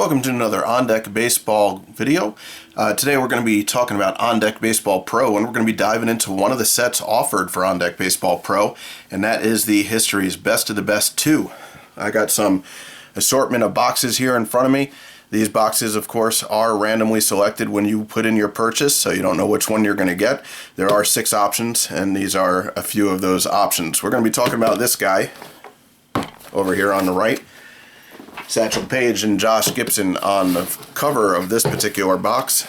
Welcome to another On Deck Baseball video. Today we're going to be talking about On Deck Baseball Pro, and we're going to be diving into one of the sets offered for On Deck Baseball Pro, and that is the History's Best of the Best 2. I got some assortment of boxes here in front of me. These boxes, of course, are randomly selected when you put in your purchase, so you don't know which one you're going to get. There are 6 options, and these are a few of those options. We're going to be talking about this guy over here on the right. Satchel Paige and Josh Gibson on the cover of this particular box.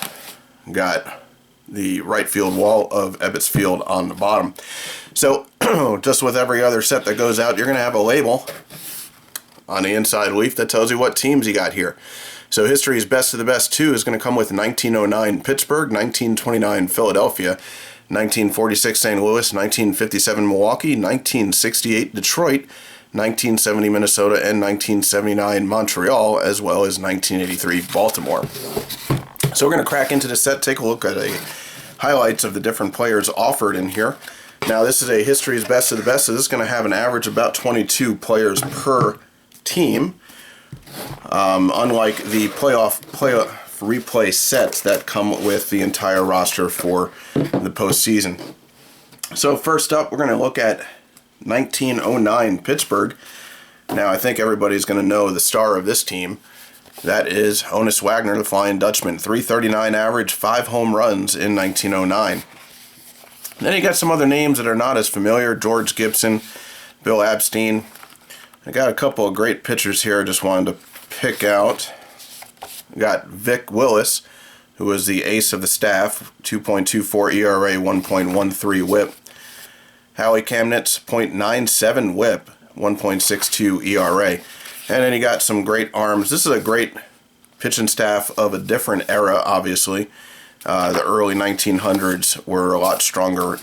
Got the right field wall of Ebbets Field on the bottom. So, just with every other set that goes out, you're going to have a label on the inside leaf that tells you what teams you got here. So History's Best of the Best 2 is going to come with 1909 Pittsburgh, 1929 Philadelphia, 1946 St. Louis, 1957 Milwaukee, 1968 Detroit, 1970 Minnesota, and 1979 Montreal, as well as 1983 Baltimore. So we're going to crack into the set, take a look at the highlights of the different players offered in here. Now this is a History's Best of the Best, so this is going to have an average of about 22 players per team. Unlike the playoff replay sets that come with the entire roster for the postseason. So first up, we're going to look at 1909 Pittsburgh. Now I think everybody's going to know the star of this team. That is Honus Wagner, the Flying Dutchman. 339 average, 5 home runs in 1909. Then you got some other names that are not as familiar. George Gibson, Bill Abstein. I got a couple of great pitchers here I just wanted to pick out. We got Vic Willis, who was the ace of the staff. 2.24 ERA, 1.13 whip. Howie Kamnitz, 0.97 whip, 1.62 ERA. And then you got some great arms. This is a great pitching staff of a different era, obviously. The early 1900s were a lot stronger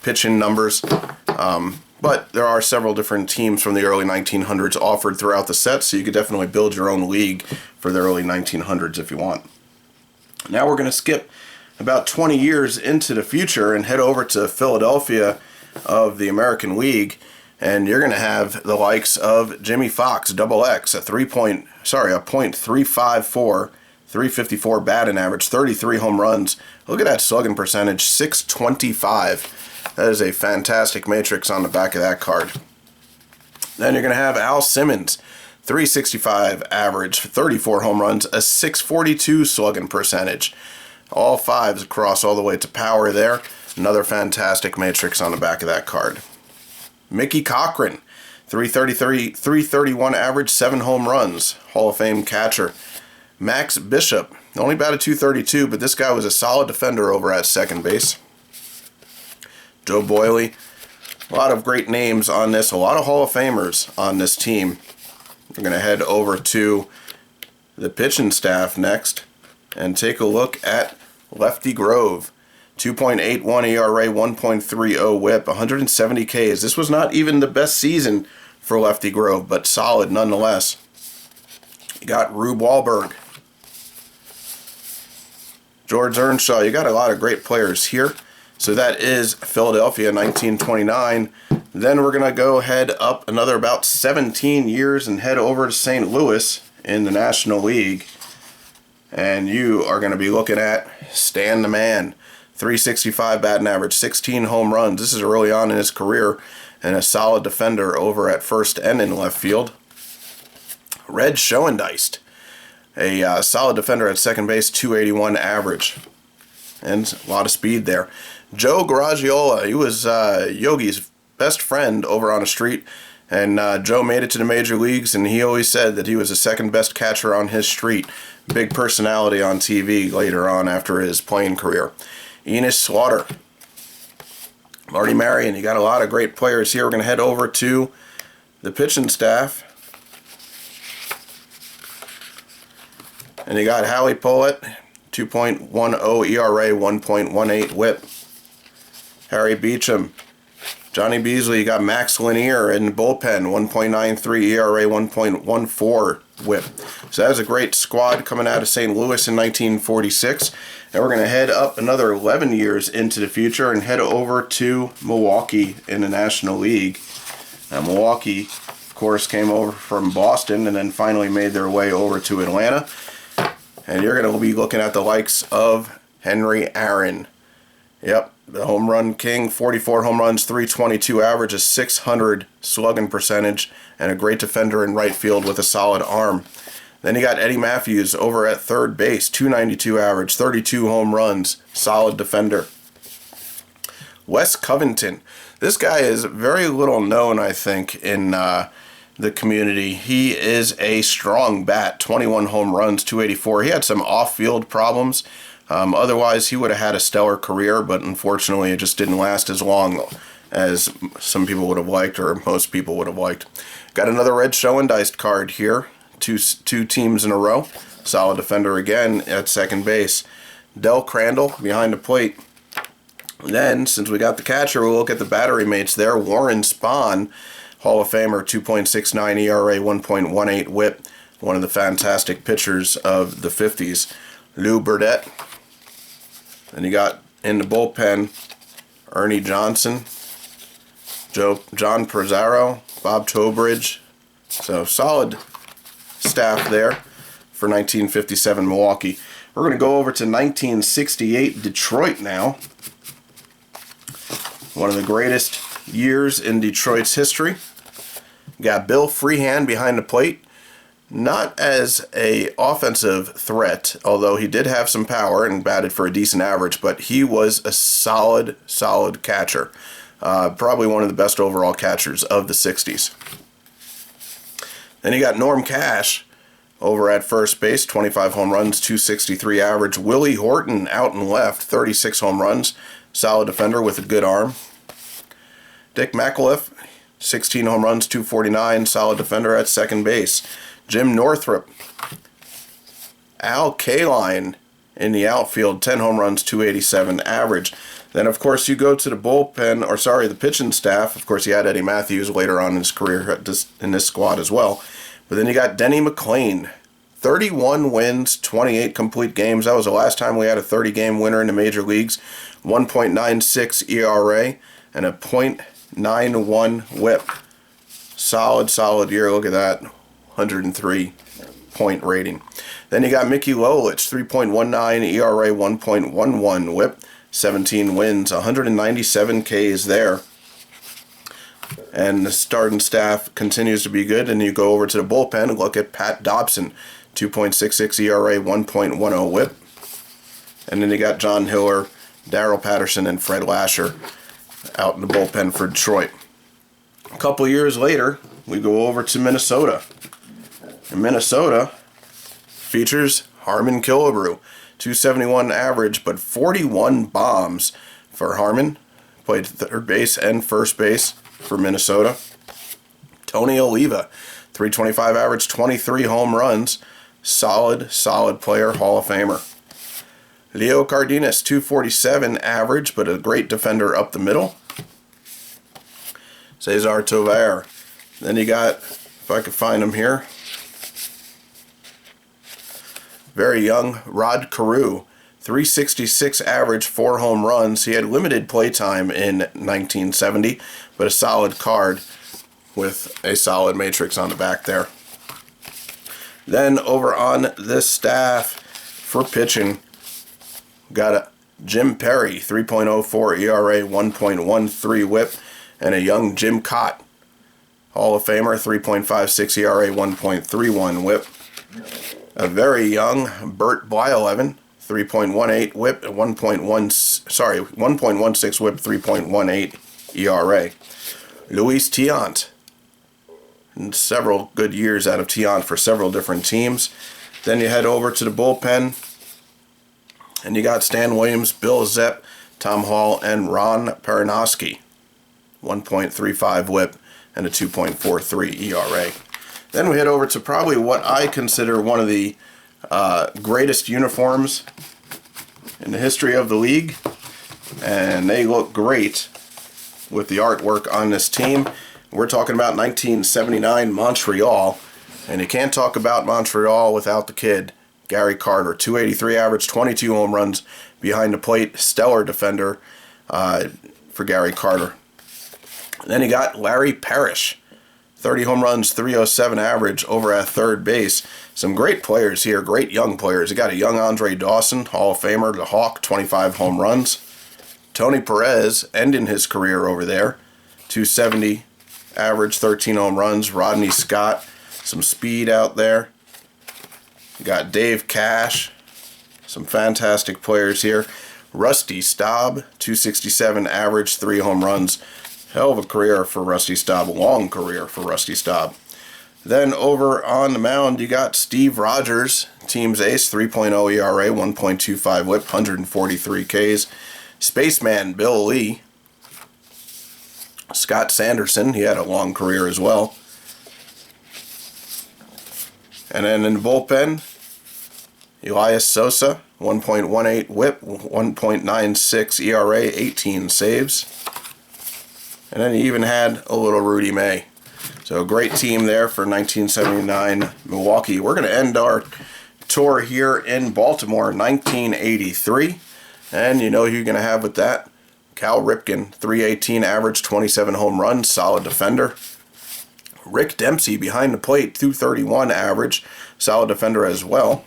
pitching numbers. But there are several different teams from the early 1900s offered throughout the set, so you could definitely build your own league for the early 1900s if you want. Now we're going to skip about 20 years into the future and head over to Philadelphia of the American League, and you're going to have the likes of Jimmy Fox, double X, a .354, 354 batting average, 33 home runs. Look at that slugging percentage, 625. That is a fantastic matrix on the back of that card. Then you're going to have Al Simmons, 365 average, 34 home runs, a 642 slugging percentage. All 5s across all the way to power there. Another fantastic matrix on the back of that card. Mickey Cochran, 331 average, 7 home runs. Hall of Fame catcher. Max Bishop, only batted .232, but this guy was a solid defender over at second base. Joe Boyle. A lot of great names on this. A lot of Hall of Famers on this team. We're going to head over to the pitching staff next and take a look at Lefty Grove. 2.81 ERA, 1.30 whip, 170 Ks. This was not even the best season for Lefty Grove, but solid nonetheless. You got Rube Wahlberg. George Earnshaw. You got a lot of great players here. So that is Philadelphia 1929. Then we're going to go head up another about 17 years and head over to St. Louis in the National League. And you are going to be looking at Stan the Man. 365 batting average, 16 home runs. This is early on in his career, and a solid defender over at first and in left field. Red Schoendeist, a solid defender at second base, 281 average, and a lot of speed there. Joe Garagiola, he was Yogi's best friend over on the street, and Joe made it to the major leagues, and he always said that he was the second best catcher on his street. Big personality on TV later on after his playing career. Enos Slaughter, Marty Marion. You got a lot of great players here. We're going to head over to the pitching staff. And you got Howie Pollitt, 2.10 ERA, 1.18 whip. Harry Beecham. Johnny Beasley. You got Max Lanier in the bullpen, 1.93 ERA, 1.14 whip. So that was a great squad coming out of St. Louis in 1946. And we're going to head up another 11 years into the future and head over to Milwaukee in the National League. Now, Milwaukee, of course, came over from Boston and then finally made their way over to Atlanta. And you're going to be looking at the likes of Henry Aaron. Yep, the home run king, 44 home runs, 322 average, a 600 slugging percentage, and a great defender in right field with a solid arm. Then you got Eddie Matthews over at third base, 292 average, 32 home runs, solid defender. Wes Covington. This guy is very little known, I think, in the community. He is a strong bat, 21 home runs, 284. He had some off-field problems. Otherwise, he would have had a stellar career, but unfortunately, it just didn't last as long as some people would have liked, or most people would have liked. Got another red show-and-diced card here. Two teams in a row. Solid defender again at second base. Del Crandall behind the plate. Then, since we got the catcher, we'll look at the battery mates there. Warren Spahn, Hall of Famer, 2.69 ERA, 1.18 whip. One of the fantastic pitchers of the 50s. Lou Burdett. Then you got in the bullpen, Ernie Johnson, John Pizzaro, Bob Trowbridge. So solid staff there for 1957 Milwaukee. We're going to go over to 1968 Detroit now. One of the greatest years in Detroit's history. Got Bill Freehand behind the plate. Not as a offensive threat, although he did have some power and batted for a decent average, but he was a solid catcher. Probably one of the best overall catchers of the 60s. Then you got Norm Cash over at first base, 25 home runs, 263 average. Willie Horton out and left, 36 home runs. Solid defender with a good arm. Dick McAuliffe, 16 home runs, 249. Solid defender at second base. Jim Northrup. Al Kaline in the outfield, 10 home runs, 287 average. Then, of course, you go to the the pitching staff. Of course, he had Eddie Matthews later on in his career in this squad as well. But then you got Denny McLain, 31 wins, 28 complete games. That was the last time we had a 30-game winner in the major leagues. 1.96 ERA and a .91 whip. Solid year. Look at that. 103-point rating. Then you got Mickey Lolich, 3.19 ERA, 1.11 whip, 17 wins, 197 Ks there. And the starting staff continues to be good. And you go over to the bullpen and look at Pat Dobson, 2.66 ERA, 1.10 whip. And then you got John Hiller, Darrell Patterson, and Fred Lasher out in the bullpen for Detroit. A couple years later, we go over to Minnesota. And Minnesota features Harmon Killebrew, 271 average, but 41 bombs for Harmon. Played third base and first base for Minnesota. Tony Oliva, 325 average, 23 home runs. Solid player, Hall of Famer. Leo Cardenas, 247 average, but a great defender up the middle. Cesar Tovar. Then you got, if I could find him here, very young Rod Carew, 366 average, 4 home runs. He had limited play time in 1970, but a solid card with a solid matrix on the back there. Then over on this staff for pitching, got a Jim Perry, 3.04 ERA, 1.13 whip, and a young Jim Cott, Hall of Famer, 3.56 ERA, 1.31 whip. A very young Bert Blyleven, 3.18 whip, 1.16 whip, 3.18 ERA. Luis Tiant, and several good years out of Tiant for several different teams. Then you head over to the bullpen, and you got Stan Williams, Bill Zepp, Tom Hall, and Ron Perinoski. 1.35 whip and a 2.43 ERA. Then we head over to probably what I consider one of the greatest uniforms in the history of the league. And they look great with the artwork on this team. We're talking about 1979 Montreal. And you can't talk about Montreal without the kid, Gary Carter. 283 average, 22 home runs behind the plate. Stellar defender for Gary Carter. Then you got Larry Parrish, 30 home runs, 307 average over at third base. Some great players here, great young players. You got a young Andre Dawson, Hall of Famer, the Hawk, 25 home runs. Tony Perez ending his career over there, 270 average, 13 home runs. Rodney Scott, some speed out there. You got Dave Cash, some fantastic players here. Rusty Staub, 267 average, 3 home runs. Hell of a career for Rusty Staub, a long career for Rusty Staub. Then over on the mound, you got Steve Rogers, team's ace, 3.0 ERA, 1.25 whip, 143 Ks. Spaceman Bill Lee. Scott Sanderson, he had a long career as well. And then in the bullpen, Elias Sosa, 1.18 whip, 1.96 ERA, 18 saves. And then he even had a little Rudy May. So a great team there for 1979 Milwaukee. We're going to end our tour here in Baltimore, 1983. And you know who you're going to have with that? Cal Ripken, 318 average, 27 home runs, solid defender. Rick Dempsey behind the plate, 231 average, solid defender as well.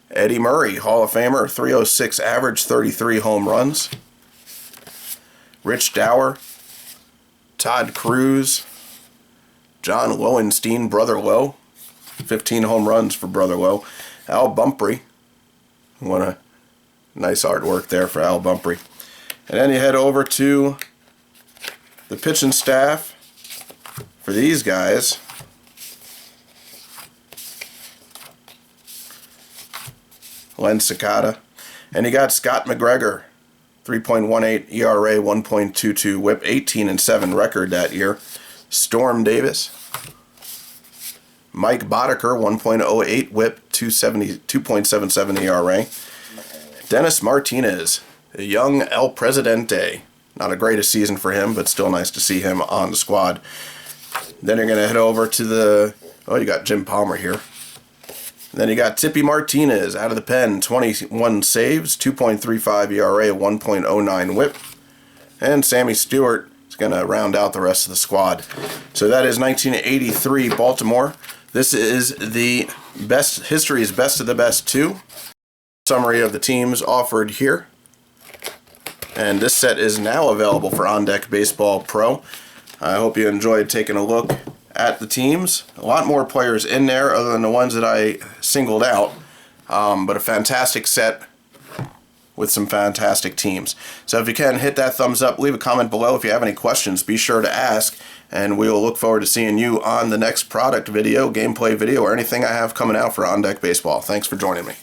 Eddie Murray, Hall of Famer, 306 average, 33 home runs. Rich Dower, Todd Cruz, John Lowenstein, Brother Lowe, 15 home runs for Brother Lowe. Al Bumpry, what a nice artwork there for Al Bumpry. And then you head over to the pitching staff for these guys. Len Cicada. And you got Scott McGregor, 3.18 ERA, 1.22 whip, 18-7 record that year. Storm Davis. Mike Boddicker, 1.08 whip, 2.77 ERA. Dennis Martinez, the young El Presidente. Not a greatest season for him, but still nice to see him on the squad. Then you're going to head over to the... Oh, you got Jim Palmer here. Then you got Tippy Martinez out of the pen, 21 saves, 2.35 ERA, 1.09 whip. And Sammy Stewart is going to round out the rest of the squad. So that is 1983 Baltimore. This is the best, history's best of the best 2. Summary of the teams offered here. And this set is now available for On Deck Baseball Pro. I hope you enjoyed taking a look at the teams. A lot more players in there other than the ones that I singled out, but a fantastic set with some fantastic teams. So if you can, hit that thumbs up, leave a comment below. If you have any questions, be sure to ask, and we will look forward to seeing you on the next product video, gameplay video, or anything I have coming out for On Deck Baseball. Thanks for joining me.